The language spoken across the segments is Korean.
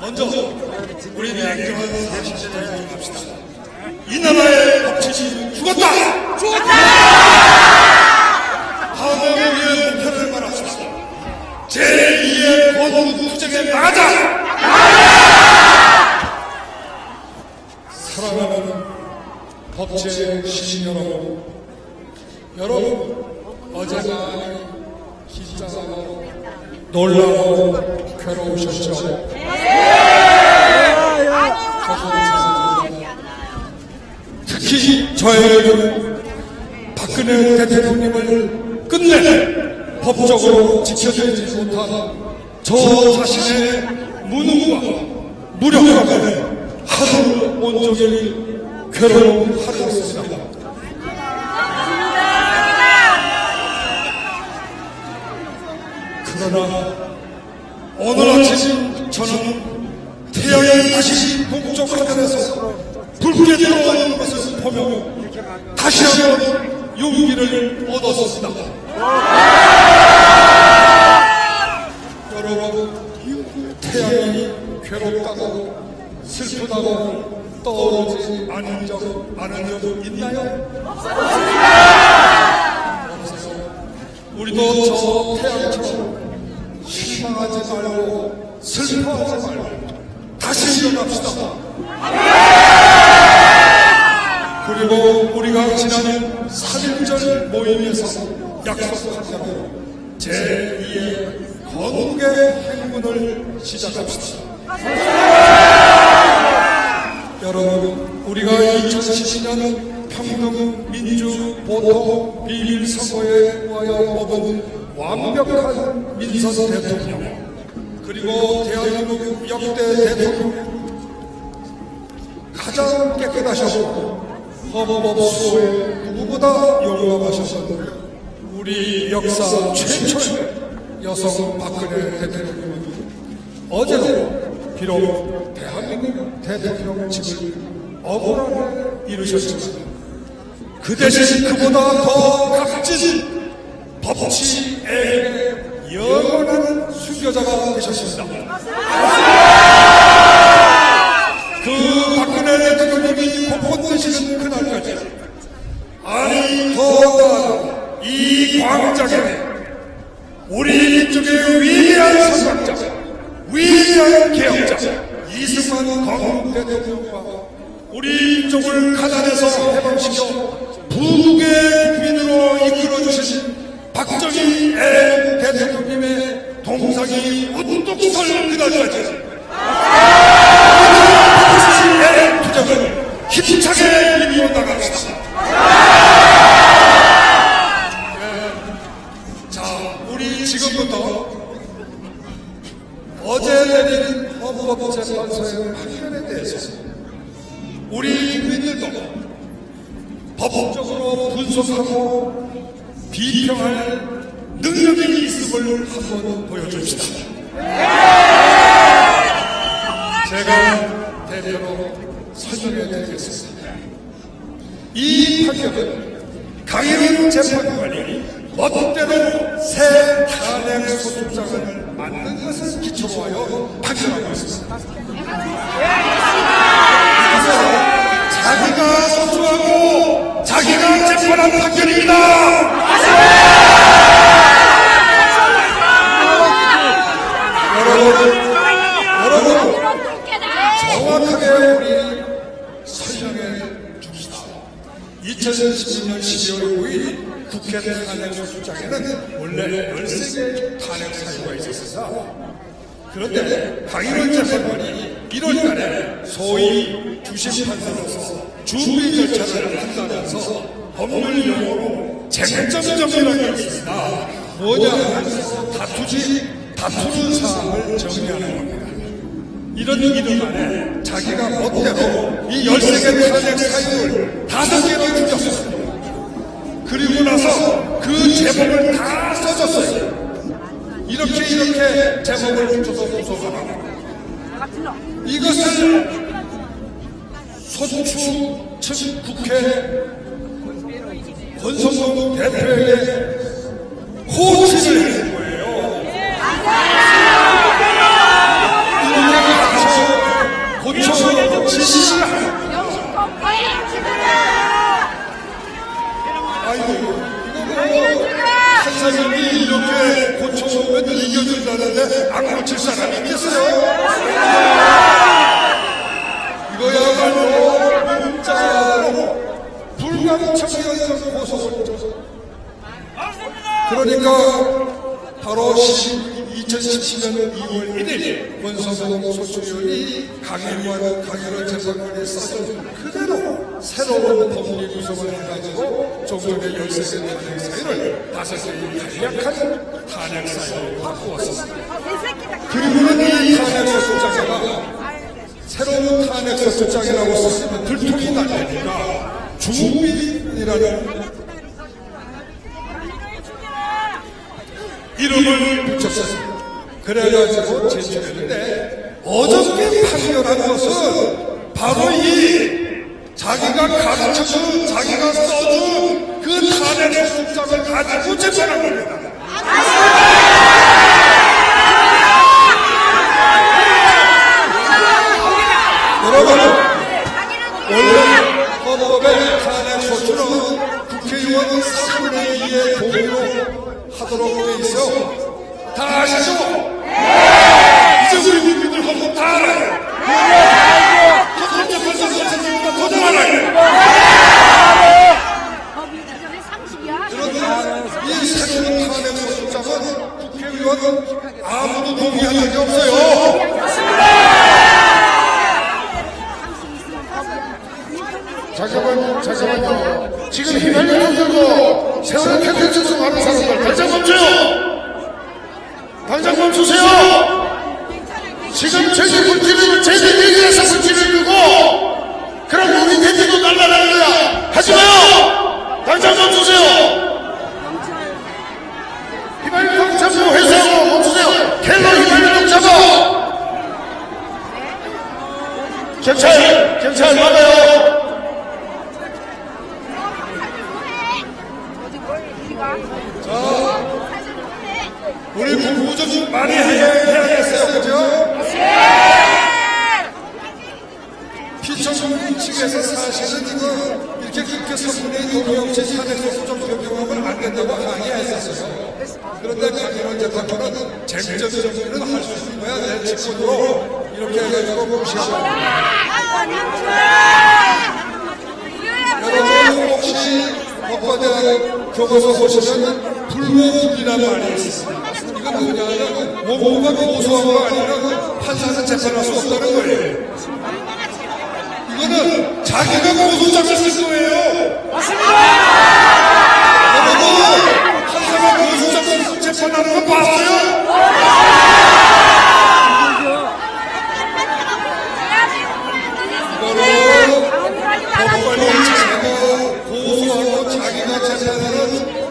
먼저 우리 냉정한 대신을 합시다. 이 나라의 법치시 죽었다! 죽었다! 다음에 우리의 목표를 말합시다. 제2의 권투쟁에 나가자! 사랑하는 법제 시민 여러분, 어제 많이 긴장하고 놀라고 괴로우셨죠? 특히 저에게는 박근혜 대통령님을 끝내 법적으로 지켜주지 못한 저 자신의 무능과 무력감에 하루 온종일 괴로운 하루였습니다. 그러나 오늘 아침 저는 태양이 다시 동쪽 하늘에서 붉게 떠오르는 것을 보며 다시 한번 용기를 얻었습니다. 여러분, 태양이 괴롭다고 슬프다고 떠오르지 않은 적 있나요? 우리도 저 태양처럼 실망하지 말고 슬퍼하지 말고 다시 일어납시다. 그리고 우리가 지난 3.1절 모임에서 약속한 대로 제2의 건국의 행군을 시작합시다. 여러분, 우리가 2012년 평등 민주 보통 비밀 선거에 의하여 얻은 완벽한 민선 대통령, 그리고 대한민국 역대 대통령 가장 깨끗하셨고 헌법 수호에 누구보다 용감하셨던 우리 역사 최초의 여성 박근혜 대통령은 어제도 비록 대한민국 대통령직을 억울하게 이루셨지만 그 대신 그보다 더 값진 법치의 영원한 순교자가 되셨습니다. 그 박근혜 대통령이 복권되시는 그날까지, 아니 더 나아가 이 광장에 우리 민족의 위대한 선각자, 위대한 개혁자 이승만 건국 대통령과 우리 민족을 가난에서 해방시켜 부국의 국민으로 이끌어주신 박정희 대통령님의 동상이 우뚝 설 그날까지 박정희의 투쟁을 힘차게 이루어 나갑시다. 자, 우리 지금부터 어제 내린 헌법재판소의 판결에 대해서 우리 국민들도 법적으로 분석하고 비평할 능력이 있음을 한번 보여줍시다. 제가 대표로 설명해 드리겠습니다. 이 판결은 강일훈 재판관이 멋대로 새 탄핵 소추장을 만든 것을 기초로 하여 판결하고 있습니다. 그래서 자기가 소추하고 자기가 재판한 판결입니다. 여러분, 정확하게 우리 설명해 줍시다. 2012년 12월 9일 국회 탄핵 소추장에는 원래 13개의 탄핵 사유가 있었습니다. 그런데 강일훈 재판관이 1월달에 소위 주심판사로서 준비 절차를 한다면서 법률용어로 쟁점정리라는 게 있습니다. 뭐냐 하면 다투는 사항을 정리하는 겁니다. 이런 이름 안에 자기가 멋대로 이 13개 탄핵 사유를 5개로 줄였어요. 그리고 나서 그 제목을 다 써줬어요. 이렇게 제목을 붙여서 구속하고, 이것을 소추 측 국회 권성동 대표에게 호치를 한 거예요. 판사님이 이렇게 고쳐오면 이겨준다는데 안 고칠 사람이 있겠어요? 이거야말로 문자로 불가청이어서 고소를. 그러니까 바로 2017년 2월 1일 권성동 소추위원이 강일원 재판관이 썼던 그대로 새로운 법리 구성을 해가지고 종전의 13개 탄핵 사유를 5개의 간략한 탄핵 사유로 바꾸었습니다. 그리고는 이 탄핵 소장에다가 새로운 탄핵 소장이라고 썼으면 들통이 날리니까 중빈이라는 이름을 붙였습니다. 그래가지고 제출했는데 어저께 판결한 것은 바로 이 자기가 가르쳐준 자기가 써준 그 탄핵 소장을 가지고 재판한 겁니다. 여러분, 원래 헌법의 탄핵 소추는 국회의원 3분의 2의 동의로 하도록 돼 있어. 다 아시죠? 이제 우리 국민들 헌법 다 알아요. 헌법재판소 선생님보다 더 잘 알아요. 그런데 이 새로운 탄핵 소추장은 국회의원 아무도 동의한 적이 없어요. 잠깐만요. 지금 휘발유 들고 세월호 텐트 하는 사람들 당장 멈춰요. 당장 멈추세요. 지금 저기 불길을 제대 얘기해서 불길을 들고 그럼 우리 텐트도 날라가는 거야. 하지 마요. 당장 멈추세요. 휘발유 잡고 회수하고 멈추세요. 켈러 휘발유 잡아. 경찰 막아요. 우리 공부 좀 많이 해야겠어요. 그죠? 피청구인 측에서 사실은 이거 이렇게 국회 3분의 2 동의 없이 탄핵 소추장 변경하면 안 된다고 항의했었어요. 그런데 강일원 재판관은 쟁점 정리는 할 수 있는 거야. 내 직권으로 이렇게 해가지고 무시하고. 여러분 혹시 법과대학 교과서 보시면 불구이란 말이 있습니다. 이건 뭐냐면 뭐가 고소한 거 아니라 판사는 재판할 수 없다는 거예요. 이거는 자기가 고소장을 쓸 거예요. 여러분 판사가 고소장을 쓰고 재판하는 거 봤어요?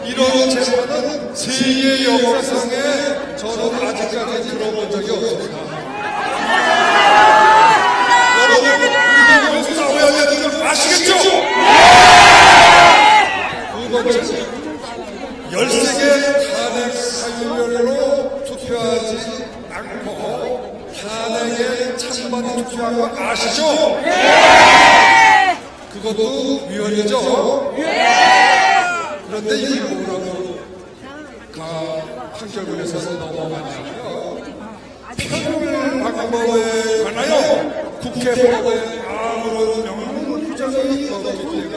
이런 재판은 세계 역사상에 저는 아직까지 들어본 적이 없습니다. 여러분, 우리가 여기서 싸워야 되는 걸 아시겠죠? 두 번째, 13개 탄핵 사유별로 투표하지 않고 탄핵에 찬반 투표한 거 아시죠? 그것도 위헌이죠? 그런데 이게 뭐라고 판결문에서 넘어가냐고요. 표결 방법에 관하여 국회법에 아무런 명문 규정이 없기 때문에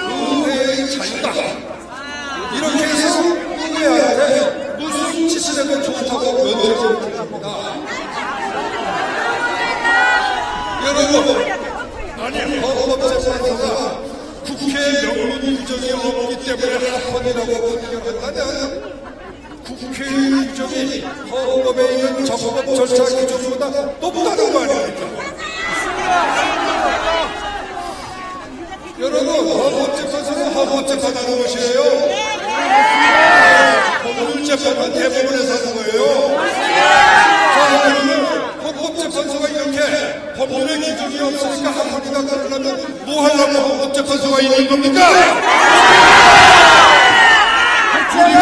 의회의 자유다. 이렇게 해서 의회한테 무슨 짓을 해도 좋다고 면제를 줍니다. 여러분, 아니 헌법재판소가 국회 명문 규정이 없기 때문에 합헌이라고 판결했다면 국회의 규정이 헌법에 있는 적법 절차 규정보다 높다는 거 아닙니까? 여러분, 헌법재판소는 헌법재판하는 것이에요. 법률재판은 대법원에서 하는 거예요. 그러면 헌법재판소가 이렇게 법률의 규정이 없으니까 합헌이다 그러려면 뭐 하려고 헌법재판소가 있는 겁니까? 우리가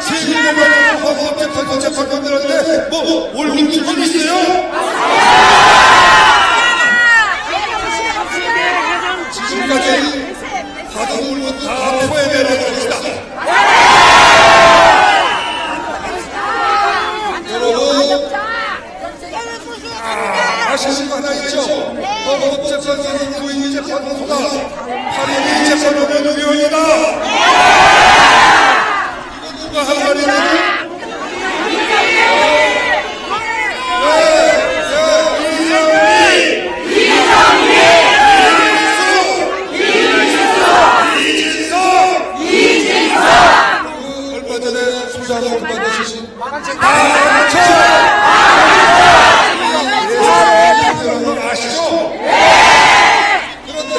세금을 헌법재판소 재판관들한테 뭐 월급줄이 있어요? 지금까지 받은 물건 다 토해내라는 것이다. 상을 받으신 여러분 아시죠? 그런데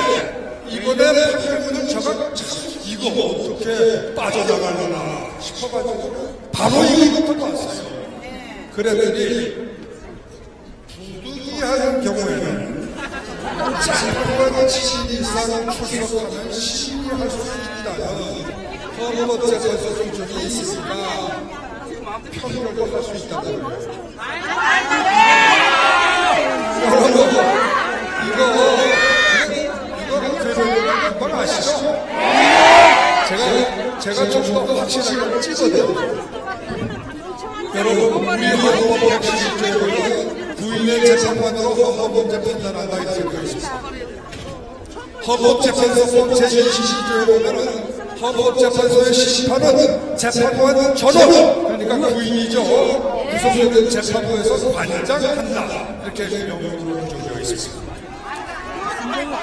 이번에 판결문을 제가 참 이거 어떻게 빠져나가려나 싶어가지고 바로 이것부터 봤어요. 그랬더니 부득이한 경우에는 재판관 지신 이상 출석하면 심의할 수 있다는 헌법재판소 조정이 있으니까 평가를 할 수 있다는 거예요. 여러분 이거 되는 건 아시죠? 제가 좀 더 확실하게 찍어드려요. 여러분 우리 헌법 111조에 보면 부인의 재판관으로 헌법문제 판단한다 이렇게 되어 있습니다. 헌법재판소법 제22조에 보면은 헌법재판소의 심판은 재판관 전원 그러니까 부인이죠. 구성되는 재판부에서 관장한다 이렇게 명령으로 규정되어 있습니다.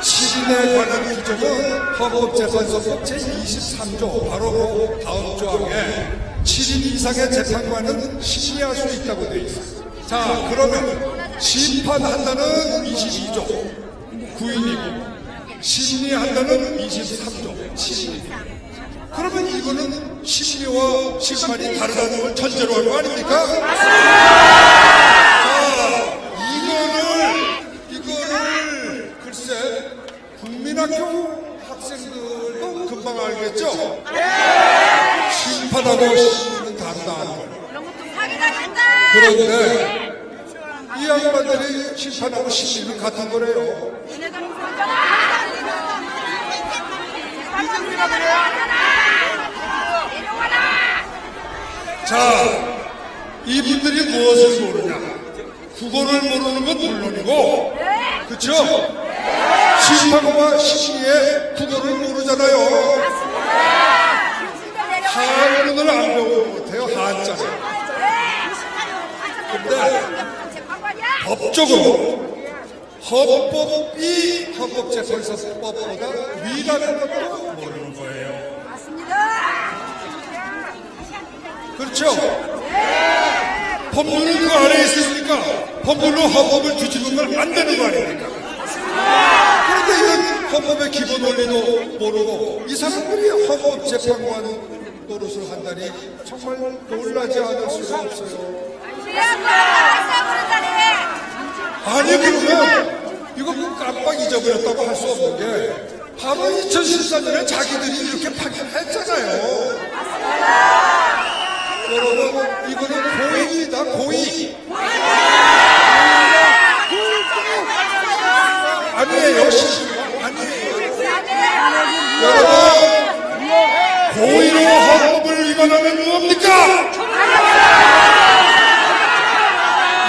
7인에 관한 규정은 헌법재판소법 제23조 바로 그 다음 조항에 7인 이상의 재판관은 심의할 수 있다고 되어 있습니다. 자 그러면 심판한다는 22조 9인이고 심의한다는 23조 7인이고 그러면 이거는 심의와 심판이 다르다는 걸 전제로 한 거 아닙니까? 이거를 글쎄 국민학교 학생들도 금방 알겠죠? 심판하고 심의는 다르다는 걸. 그런데 이 양반들이 심판하고 심의는 같은 거래요. 자, 이분들이 무엇을 모르냐? 국어를 모르는 건 물론이고, 그쵸? 심판과 심의에 국어를 모르잖아요. 한문을 안 배우고 못해요, 한자를. 근데 법적으로 헌법이 헌법재판소법보다 위라는 것도 모르는 거예요. 그렇죠? 법률은 그 안에 있으니까 법률로 헌법을 뒤집으면 안 되는 거 아닙니까? 그런데 이런 헌법의 기본 원리도 모르고 이 사람들이 헌법재판관 노릇을 한다니 정말 놀라지 않을 수가 없어요. 아니 그러면 이거 깜빡 잊어버렸다고 할 수 없는 게 바로 2014년에 자기들이 이렇게 판결했잖아요. 여러분 이거는 고의다 고의. 아니에요. 아니에요. 여러분 고의로 헌법을 위반하면 뭡니까?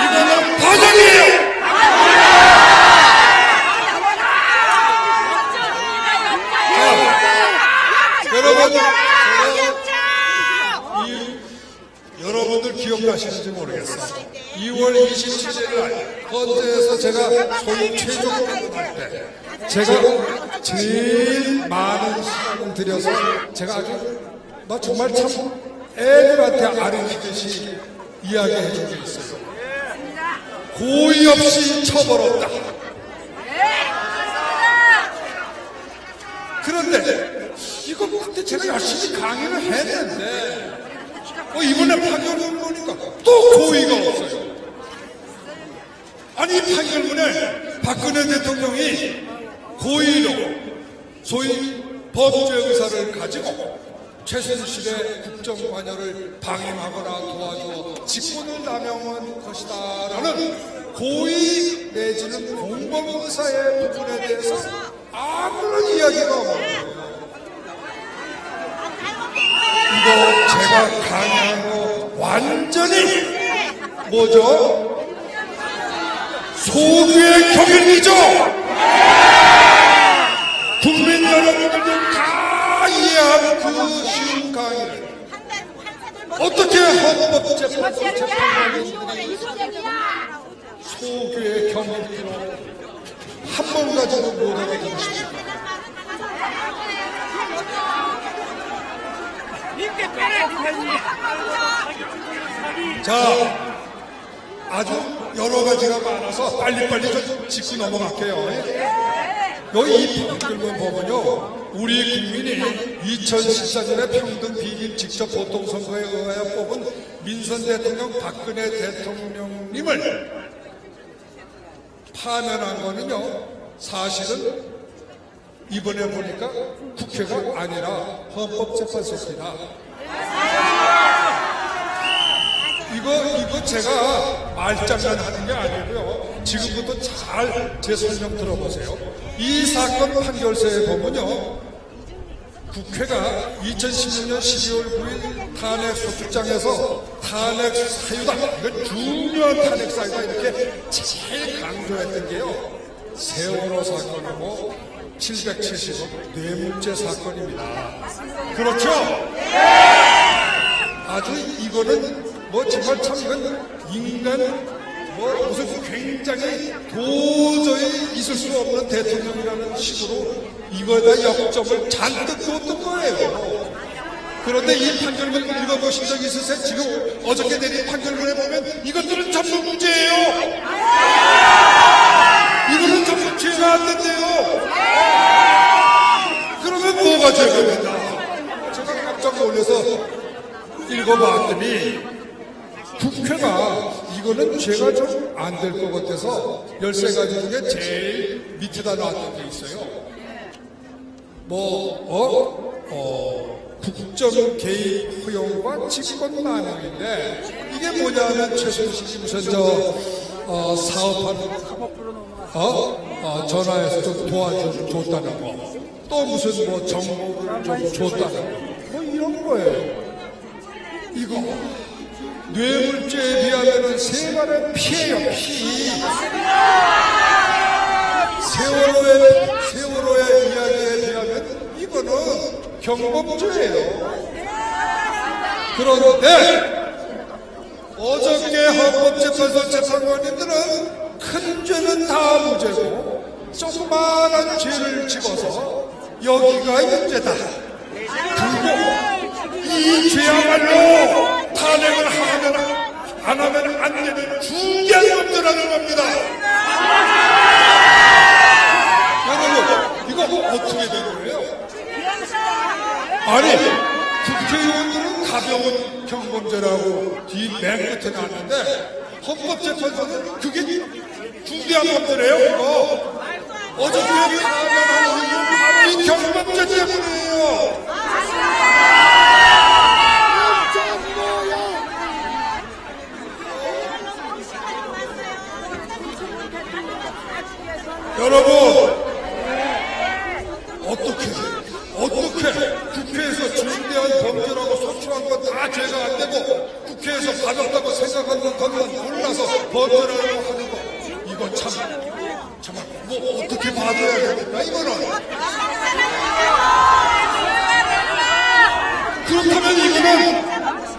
이거는 파전이에요. 여러분들 기억나시는지 모르겠어. 2월 27일 날 헌재에서 제가 소위 최종辩론할 때 제가 제일 많은 시간을 들여서 제가 아주 정말 참 애들한테 아르기듯이 이야기해 준 게 있어요. 고의 없이 처벌 없다. 그런데 이거 그때 제가 열심히 강의를 했는데 이번에 판결문 보니까 또 고의가 없어요. 아니 판결문에 박근혜 대통령이 고의로 소위 범죄 의사를 가지고 최순실의 국정관여를 방임하거나 도와줘 직권을 남용한 것이다라는 고의 내지는 공범의사의 부분에 대해서 아무런 이야기가 없어요. 이거 제가 강의한 거 완전히 뭐죠? 소규의 경륜이죠. 국민 여러분들도 다 이해하는 그 쉬운 강의를 어떻게 헌법재판소 재판관들이 소규의 경륜으로 한 번 가지고 못 알아들으십니까? 자, 아주 여러 가지가 많아서 빨리빨리 좀 짚고 넘어갈게요. 여기 이 판결문 보면요, 우리 국민이 2014년에 평등 비밀 직접 보통선거에 의하여 뽑은 민선 대통령 박근혜 대통령님을 파면한 거는요, 사실은 이번에 보니까 국회가 아니라 헌법재판소입니다. 이거 제가 말장난 하는 게 아니고요. 지금부터 잘 제 설명 들어보세요. 이 사건 판결서에 보면요, 국회가 2016년 12월 9일 탄핵 소추장에서 탄핵 사유다, 이건 중요한 탄핵 사유다, 이렇게 제일 강조했던 게요, 세월호 사건하고 770억 뇌물죄 사건입니다. 그렇죠? 아주 이거는 뭐 정말 참 이건 인간 뭐 무슨 굉장히 도저히 있을 수 없는 대통령이라는 식으로 이거에다 역점을 잔뜩 뒀던 거예요. 그런데 이 판결문 읽어보신 적 있으세요? 지금 어저께 내린 판결문에 보면 이것들은 전부 무죄예요. 이거는 전부 죄가 안 된대요. 그러면 뭐가 죄가 된다? 제가 깜짝 놀라서 읽어봤더니 국회가 이거는 죄가 좀 안 될 것 같아서 13가지 중에 제일 밑에다 놨던 게 있어요. 국정 개입 허용과 직권 남용인데, 이게 뭐냐면 최순실이 무슨 사업하는 전화해서 좀 도와줬다는 거, 또 무슨 뭐 정보를 좀 줬다는 거, 뭐 이런 거예요. 이거 뇌물죄에 비하면 세 발의 피예요, 피. 세월호의 이야기에 비하면 이거는 경범죄예요. 그런데 어저께 헌법재판소 재판관님들은 큰 죄는 다 무죄고 조그마한 죄를 집어서 여기가 유죄다. 그리고 이 죄야말로 탄핵을 하면 안 하면 안 되는 중대한 문제라는 겁니다. 여러분, 이거 어떻게 된 거예요? 아니, 국회의원들은 가벼운 경범죄라고 뒤 맨 끝에 놨는데 헌법재판소는 그게 중대한 문제래요. 이거 어저께 파면한 이유는 바로 이 경범죄 때문이에요. 여러분, 어떻게 국회에서 중대한 범죄라고 소추한 건 다 죄가 안 되고 국회에서 가볍다고 생각하는 것만 골라서 범죄라고 하는 거, 이건 정말 뭐 어떻게 봐줘야 됩니까 이거는? 그렇다면 이거는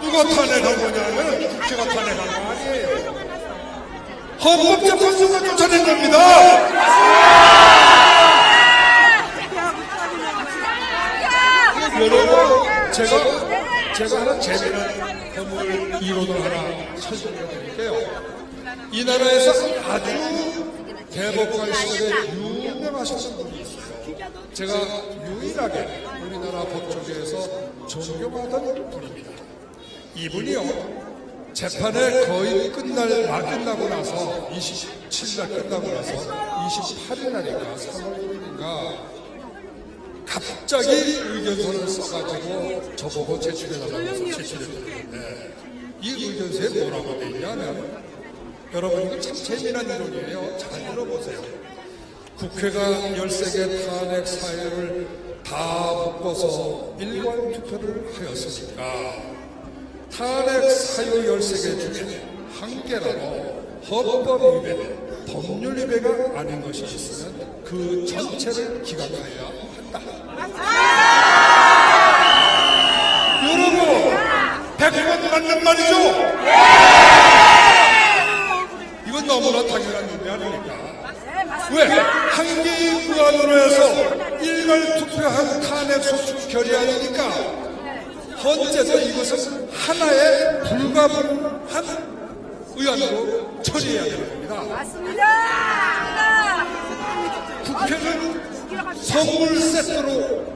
누가 탄핵한 거냐면 국회가 탄핵한 거 아니에요. 헌법재판소가 쫓아낸 겁니다. 여러분, 제가 하나 재미난 건물 이론을 하나 설명해 드릴게요. 이 나라에서 아주 대법관 시절에 유명하셨던 분이 있어요. 제가 유일하게 우리나라 법조계에서 존경하던 분입니다. 이분이요, 재판에 거의 끝나고 나서 27날 끝나고 나서 28일 날인가 3월 1일인가 갑자기 의견서를 써가지고 저보고 제출해달라고 해서 제출해드렸는데, 이 의견서에 뭐라고 돼 있냐면, 여러분 이거 참 재미난 이론이에요. 잘 들어보세요. 국회가 13개 탄핵 사유를 다 묶어서 일괄 투표를 하였으니까 탄핵 사유 13개 중에 한 개라도 헌법 위배, 법률 위배가 아닌 것이 있으면 그 전체를 기각하여야 한다. 여러분, 100번 맞는 말이죠? 이건 너무나 당연한 일이 아니니까. 왜? 한 개의 의안으로 해서 일괄 투표한 탄핵 소추 결의안이니까 헌재도 이것은 하나의 불가분한 의안으로 처리해야 되는 겁니다. 맞습니다. 국회는 선물 세트로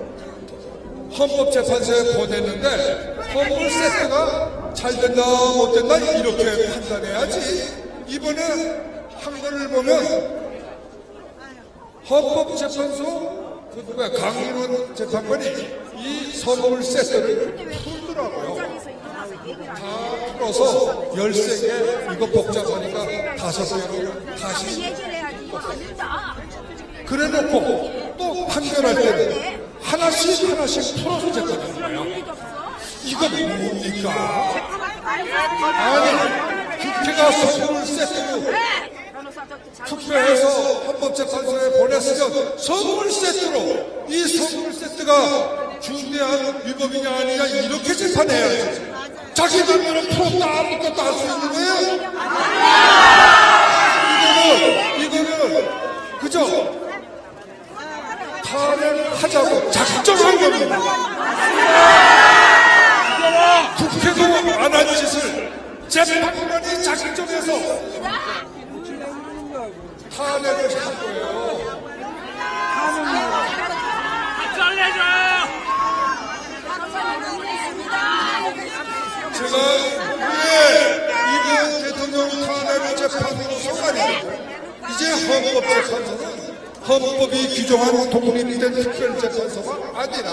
헌법재판소에 보냈는데 선물 세트가 잘 된다 못 된다 이렇게 판단해야지. 이번에 한 거를 보면 헌법재판소 그 누구야 강인원 재판관이 이 선물 세트를 풀더라고요. 다 풀어서 13개 이거 복잡하니까 5개로 다시 얘기를 해야지. 이거 아니다. 그래놓고 또 판결할 때는 하나씩 풀어서 재판하는 거예요. 이거 뭡니까? 아니 국회가 선물 세트로 투표해서 헌법재판소에 보냈으면 선물 세트로 이 선물 세트가 중대한 위법이냐 아니냐 이렇게 재판해야지. 자기 맘대로 풀었다 아무것도 할 수 있는 거예요? 이거는 그죠? 탄핵하자고 작정한 겁니다. 국회도 안 한 짓을 재판관이 작정해서 탄핵을 한 거예요. 제가 왜 이번 대통령 탄핵 재판으로 소관이 이제 헌법재판소는 헌법이 규정한 독립된 특별재판소가 아니라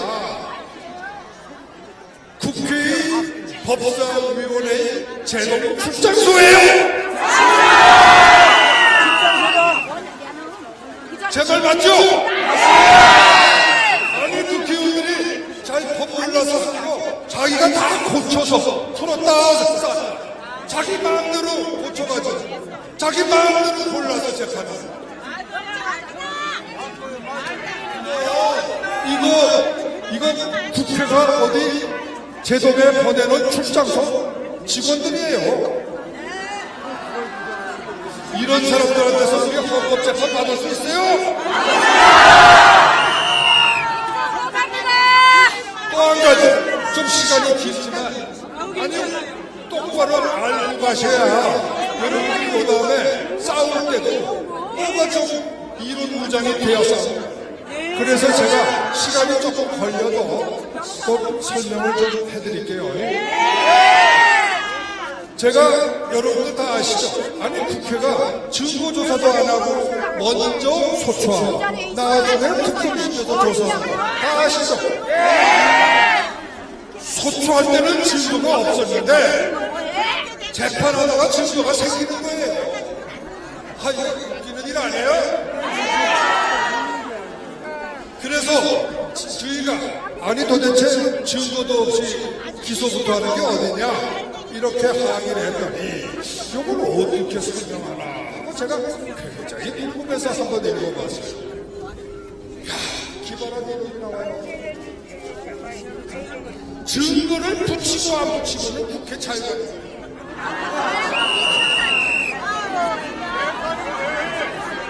국회의 법사위원회의 제도 출장소예요. 제 말 맞죠? 아니 국회의원들이 잘 법 몰라서 하고 자기가 다 고쳐서 풀었다 자기 마음대로 고쳐가지고 자기 마음대로 골라서 재판하고 이거 국회가 어디 제도에 보내는 출장소 직원들이에요. 이런 사람들한테서 우리가 헌법재판 받을 수 있어요? 또 한 가지, 좀 시간이 길지만, 아니, 똑바로 알고 가셔야 여러분이 그 다음에 싸울 때도 뭐가 좀 이론 무장이 되어서 그래서 제가 시간이 조금 걸려도 꼭 설명을 좀 해드릴게요. 제가 여러분들 다 아시죠? 아니 국회가 증거조사도 안 하고 먼저 소추하고 나중에 특검시켜서 조사하고 다 아시죠? 소추할 때는 증거가 없었는데 재판하다가 증거가 생기는 거예요. 아 이거 웃기는 일 아니에요? 그래서 저희가 아니 도대체 증거도 없이 기소부터 하는 게 어디냐 이렇게 항의를 했더니 이걸 어떻게 설명하나 하고 제가 굉장히 궁금해서 한번 읽어봤어요. 이야 기발한 내용이 나와요. 증거를 붙이고 안 붙이고는 국회 차이가 있어요.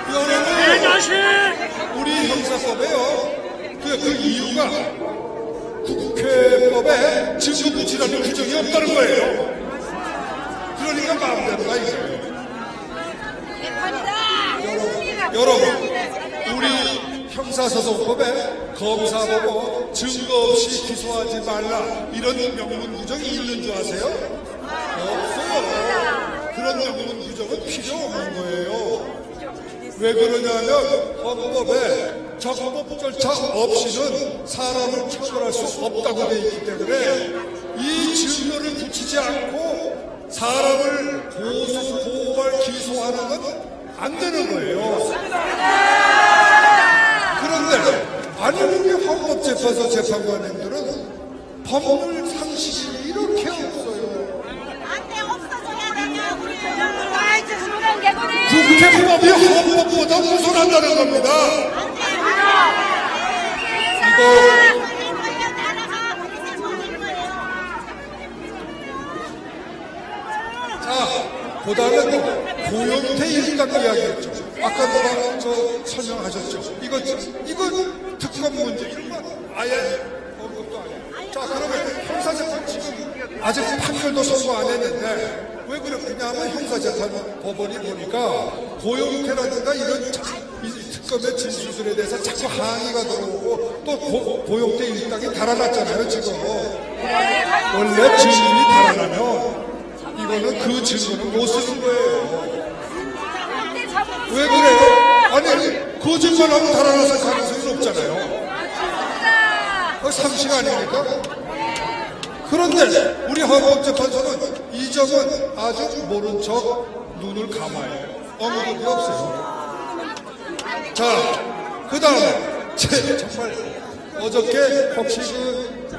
여러분 우리 형사법에요 그 이유가 국회법에 증거 붙이라는 규정이 없다는 거예요. 그러니까 마음대로가 이거예요. 여러분 우리 형사소송법에 검사 보고 증거 없이 기소하지 말라 이런 명문 규정이 있는 줄 아세요? 없어요. 그런 명문 규정은 필요 없는 거예요. 왜 그러냐면 헌법에 적법 절차 없이는 사람을 처벌할 수 없다고 되어 있기 때문에 이 증거를 붙이지 않고 사람을 고소, 고발, 기소하는 건 안 되는 거예요. 그런데 아니 우리 헌법재판소 재판관님들은 법률 상식이 이렇게 없어요. 국회법이 헌법보다 우선한다는 겁니다. 자, 그 다음에 또 고영태 일각 이야기했죠. 아까 누가 설명하셨죠. 이거 특검 문제 이런 거 아예 언급도 안 해요. 자, 그러면 형사재판 아직 판결도 선고 안 했는데 왜 그렇냐면 형사재판 법원이 보니까 고용태라든가 이런 이 특검의 진술에 대해서 자꾸 항의가 들어오고 또 고용태 일당이 달아났잖아요 지금. 원래 증인이 달아나면 이거는 그 증거는 못 쓰는 거예요. 왜 그래요? 아니 거짓말하고 달아나서 가능성이 높잖아요. 그 상식 아닙니까? 그런데 우리 헌법재판소는 이 점은 아주 모른 척 눈을 감아요. 언급이 없어요. 자, 그 다음에 정말 어저께 혹시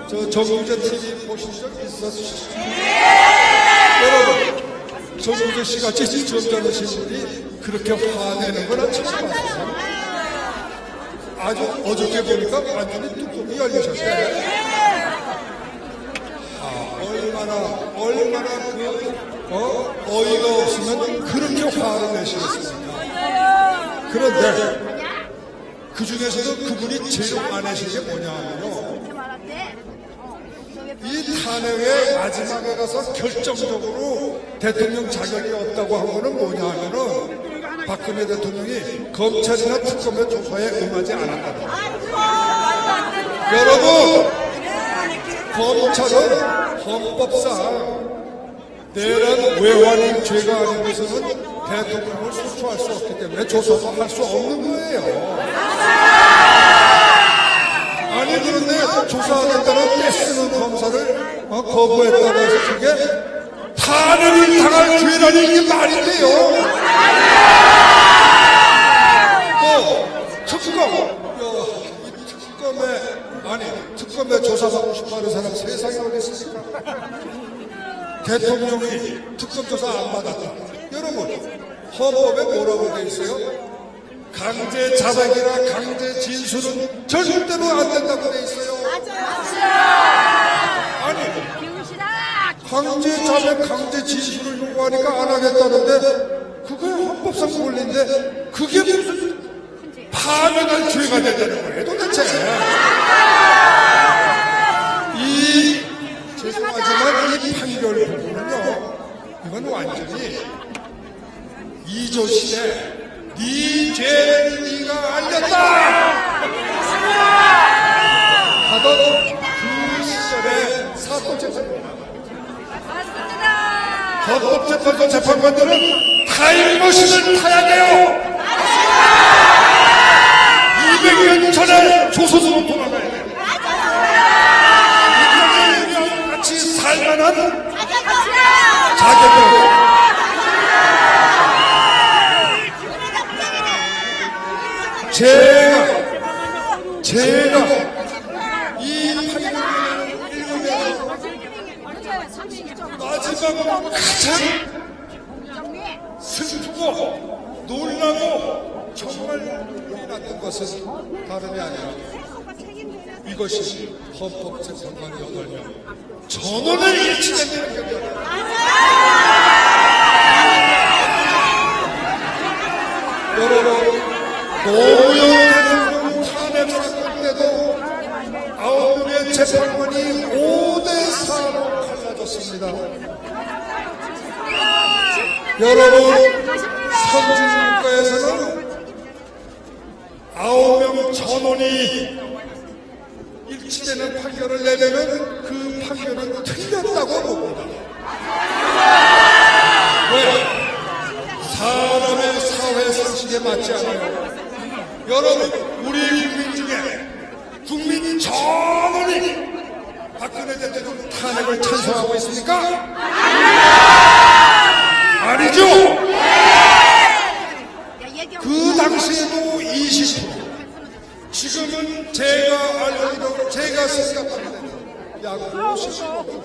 저 정우재 TV 보신 적 있었으시죠? 여러분, 정우재 씨 같이 점잖으신 분이 그렇게 화내는 건 처음 봤어요. 아주 어저께 보니까 완전히 뚜껑이 열리셨어요. 얼마나 어이가 없으면 그렇게 화를 내시겠습니까? 그런데 그 중에서도 그분이 제일 화내신 게 뭐냐면요. 이 탄핵의 마지막에 가서 결정적으로 대통령 자격이 없다고 한 거는 뭐냐면은 박근혜 대통령이 검찰이나 특검의 조사에 응하지 않았다는 거예요. 여러분, 검찰은 헌법상 내란 외환인 죄가 아니고서는 대통령을 소추할 수 없기 때문에 조사도 할 수 없는 거예요. 아니 그런데 조사하겠다는 떼쓰는 검사를 거부했다고 해서 그게 탄핵을 당할 죄라니 이게 말이 돼요. 또 특검에 조사받고 싶어하는 사람 세상에 어디 있습니까? 대통령이 특검 조사 안 받았다. 여러분, 헌법에 뭐라고 돼 있어요? 강제 자백이나 강제 진술은 절대로 안 된다고 돼 있어요. 아니, 강제 자백, 강제 진술을 요구하니까 안 하겠다는데 그게 헌법상 권리인데 그게 무슨 파면할 죄가 된다는 거예요 도대체. 죄송하지만 이 판결 부분은요, 이건 완전히 이조시대 네 죄를 네가 알렸다 하던 그 시절의 사법재판관, 헌법재판소 재판관들은 타임머신을 타야 돼요. 200년 전에 조선으로 돌아가야 돼요. 이때는 같이 살만한 자격을. 제가 이 판결을 읽으면서 마지막으로 가장 슬프고 놀라고 정말 눈물이 났던 것은 다름이 아니라 이것이 헌법재판관 8명 전원의 일치된 판결이었다. 여러분, 노무현 대통령 탄핵 사건 때도 9명의 재판관이 5대4로 갈라졌습니다. 여러분, 선진국가에서는 9명 전원이 일치되는 판결을 내려면 그 판결은 틀렸다고 봅니다. 왜? 사람의 사회 상식에 맞지 않아요. 여러분, 우리 국민 중에 국민 전원이 박근혜 대통령 탄핵을 찬성하고 있습니까? 아니죠? 그 당시에도 20%, 지금은 제가 알기로 제가 생각하는 약 50%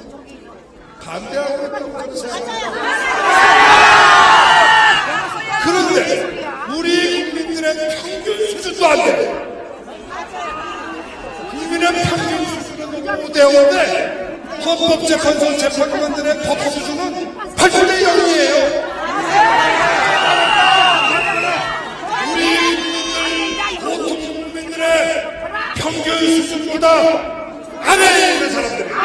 반대하고 있다고 생각합니다. 그런데 우리 국민들의 평균 수준도 안 돼. 국민의 평균 수준은 5대5인데 헌법재판소 재판관들의 법 수준은 8대 0이에요. 우리 국민들, 보통 국민들의 평균 수준보다 아래에 있는 사람들이에요.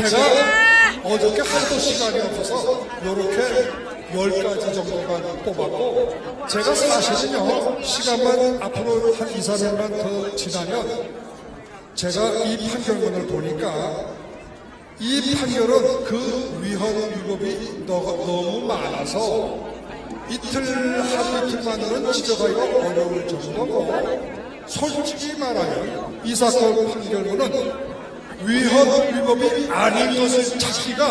제가 어저께 하도 시간이 없어서 이렇게 10가지 정도만 뽑았고, 제가 사실은요, 시간만 앞으로 한 2, 3일만 더 지나면 제가 이 판결문을 보니까 이 판결은 그 위헌 위법이 너무 많아서 하루 이틀만으로는 지적하기가 어려울 정도고, 솔직히 말하면 이 사건 판결문은 위헌 위법이 아닌 것을 찾기가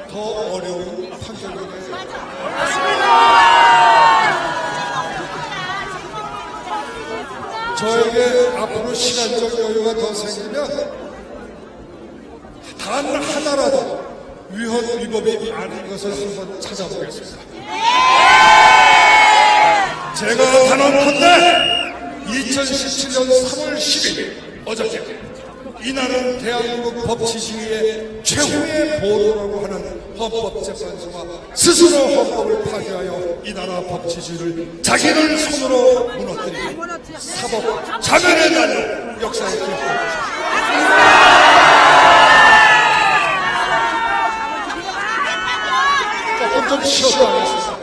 더 어려운 판결문이에요. 저에게 앞으로 시간적 여유가 더 생기면 단 하나라도 위헌 위법이 아닌 것을 한번 찾아보겠습니다. 제가 단언컨대 2017년 3월 10일 어저께, 이날은 대한민국 법치주의의 최후의 보루라고 하는 헌법재판소가 스스로 헌법을 파기하여 이 나라 법치주의를 자기들 손으로 무너뜨리고 사법 자멸의 날을 역사에 기록하고 조금 좀 쉬었다 하겠습니다.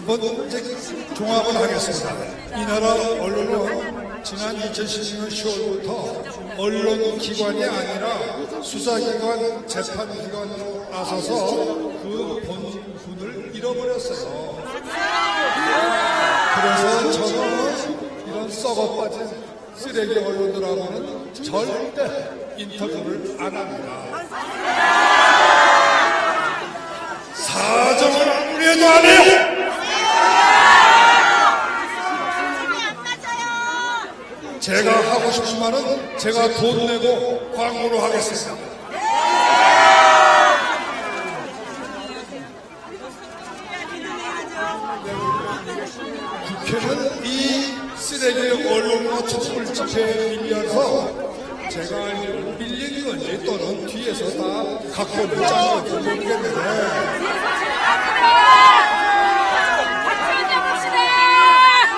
한번 이제 종합을 하겠습니다. 이 나라 언론은 지난 2012년 10월부터 언론기관이 아니라 수사기관, 재판기관으로 나서서 그 본분을 잃어버렸어요. 그래서 저는 이런 썩어빠진 쓰레기 언론들하고는 절대 인터뷰를 안 합니다. 사정을 아무리 해도 안 해요. 제가 하고 싶은 말은 제가 돈 내고 광고로 하겠습니다. 국회는 이 쓰레기 언론과 촛불 집회에 밀려서 제가 알기로 밀린 건지 또는 뒤에서 다 갖고 있는 건지 모르겠는데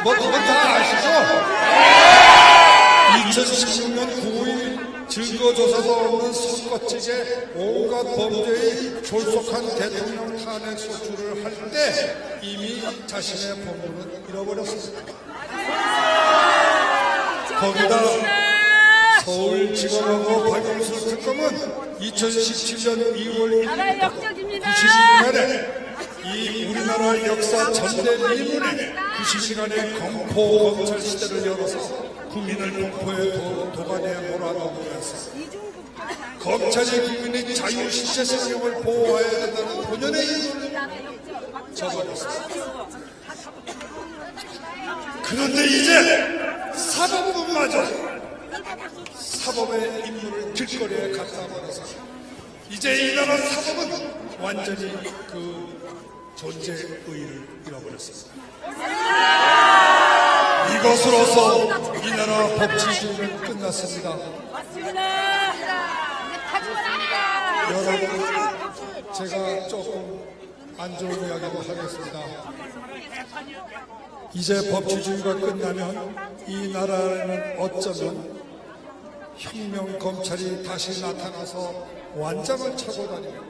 뭐 그건 다 아시죠? 2016년 9일 증거조사도 없는 선거직에 온갖 범죄의 졸속한 대통령 탄핵 소추를 할 때 이미 자신의 본분은 잃어버렸습니다. 거기다 서울지검하고 박영수 특검은 2017년 2월 1일부터 90일간의 이 우리나라 역사 전대미문의 90일간의 검포 검찰 시대를 열어서 국민을 공포의 도가니에 몰아넣으면서 검찰이 국민의 자유신체 생명을 보호해야 된다는 본연의 의무를 저버렸습니다. 그런데 이제 사법부마저 사법의 임무를 길거리에 갖다 버려서 이제 이 나라 사법은 완전히 그 존재의 의의를 잃어버렸습니다. 이것으로서 이 나라 법치주의는 끝났습니다. 여러분, 제가 조금 안 좋은 이야기도 하겠습니다. 이제 법치주의가 끝나면 이 나라는 어쩌면 혁명 검찰이 다시 나타나서 완장을 차고 다니며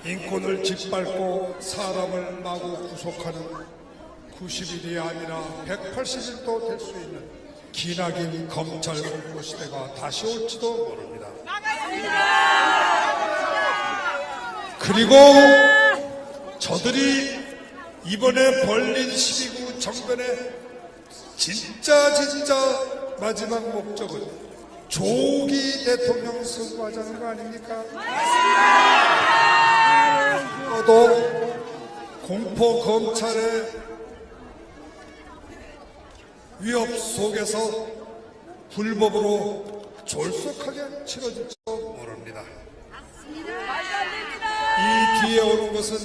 인권을 짓밟고 사람을 마구 구속하는 90일이 아니라 180일도 될 수 있는 기나긴 검찰 공포 시대가 다시 올지도 모릅니다. 그리고 저들이 이번에 벌린 12구 정변의 진짜 마지막 목적은 조기 대통령 선거하자는 거 아닙니까? 또 공포 검찰의 위협 속에서 불법으로 졸속하게 치러질지도 모릅니다. 이 뒤에 오는 것은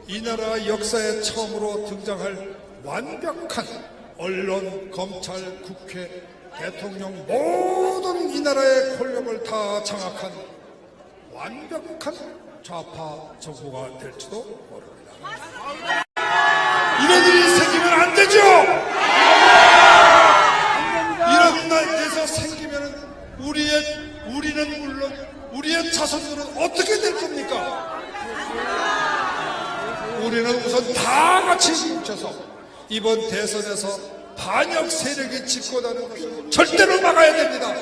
이 나라 역사에 처음으로 등장할 완벽한 언론, 검찰, 국회, 대통령 모든 이 나라의 권력을 다 장악한 완벽한 좌파 정부가 될지도 모릅니다. 이런 일이 생기면 안 되죠. 이런 데서 생기면 우리는 물론 우리의 자손들은 어떻게 될 겁니까? 우리는 우선 다 같이 뭉쳐서 이번 대선에서 반역 세력이 집권하는 것을 절대로 막아야 됩니다.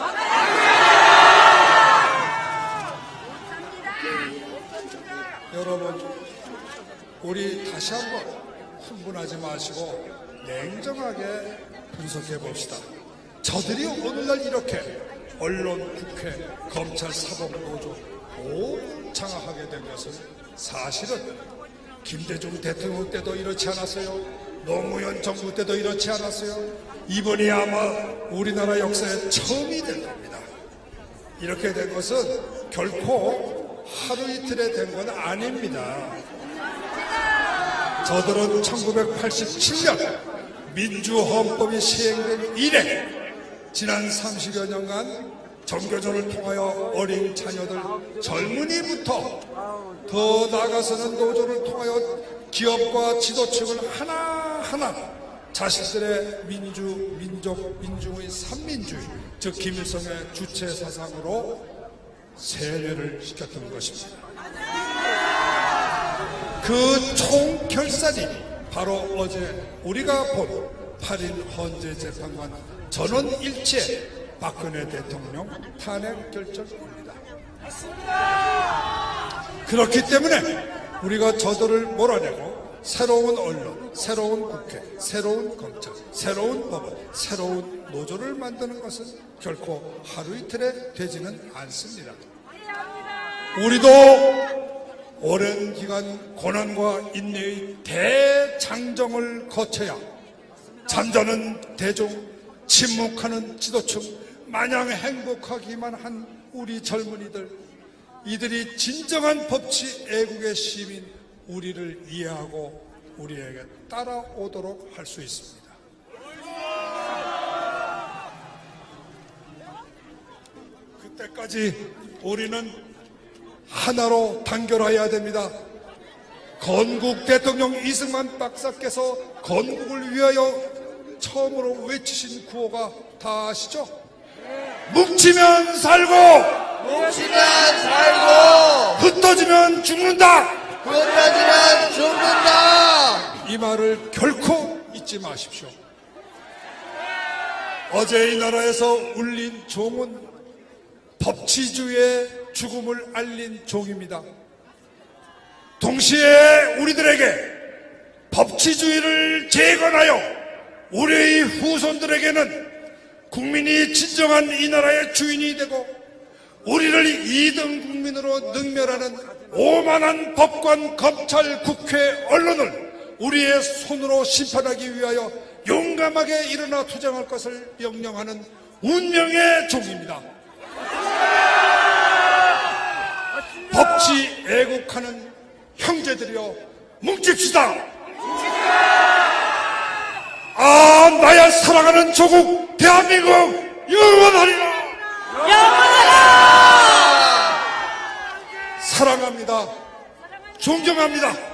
여러분, 우리 다시 한번 흥분하지 마시고 냉정하게 분석해 봅시다. 저들이 오늘날 이렇게 언론, 국회, 검찰, 사법, 노조 모두 장악하게 된 것은 사실은 김대중 대통령 때도 이렇지 않았어요. 노무현 정부 때도 이렇지 않았어요. 이번이 아마 우리나라 역사에 처음이 될 겁니다. 이렇게 된 것은 결코 하루 이틀에 된 건 아닙니다. 저들은 1987년 민주헌법이 시행된 이래 지난 30여 년간 정교조를 통하여 어린 자녀들, 젊은이부터 더 나아가서는 노조를 통하여 기업과 지도층을 하나하나 자신들의 민중의 삼민주의, 즉 김일성의 주체 사상으로 세뇌를 시켰던 것입니다. 그 총결산이 바로 어제 우리가 본 8일 헌재 재판관 전원일치의 박근혜 대통령 탄핵 결정입니다. 그렇기 때문에 우리가 저들을 몰아내고 새로운 언론, 새로운 국회, 새로운 검찰, 새로운 법원, 새로운 노조를 만드는 것은 결코 하루 이틀에 되지는 않습니다. 우리도 오랜 기간 고난과 인내의 대장정을 거쳐야 잠자는 대중, 침묵하는 지도층, 마냥 행복하기만 한 우리 젊은이들, 이들이 진정한 법치 애국의 시민, 우리를 이해하고 우리에게 따라오도록 할 수 있습니다. 때까지 우리는 하나로 단결해야 됩니다. 건국 대통령 이승만 박사께서 건국을 위하여 처음으로 외치신 구호가 다 아시죠? 뭉치면 살고 뭉치면 살고 흩어지면 죽는다. 흩어지면 죽는다. 이 말을 결코 잊지 마십시오. 어제 이 나라에서 울린 종은 법치주의의 죽음을 알린 종입니다. 동시에 우리들에게 법치주의를 재건하여 우리의 후손들에게는 국민이 진정한 이 나라의 주인이 되고 우리를 2등 국민으로 능멸하는 오만한 법관, 검찰, 국회, 언론을 우리의 손으로 심판하기 위하여 용감하게 일어나 투쟁할 것을 명령하는 운명의 종입니다. 법치 애국하는 형제들이여 뭉칩시다. 아, 나야 사랑하는 조국 대한민국 영원하리라. 사랑합니다. 존경합니다.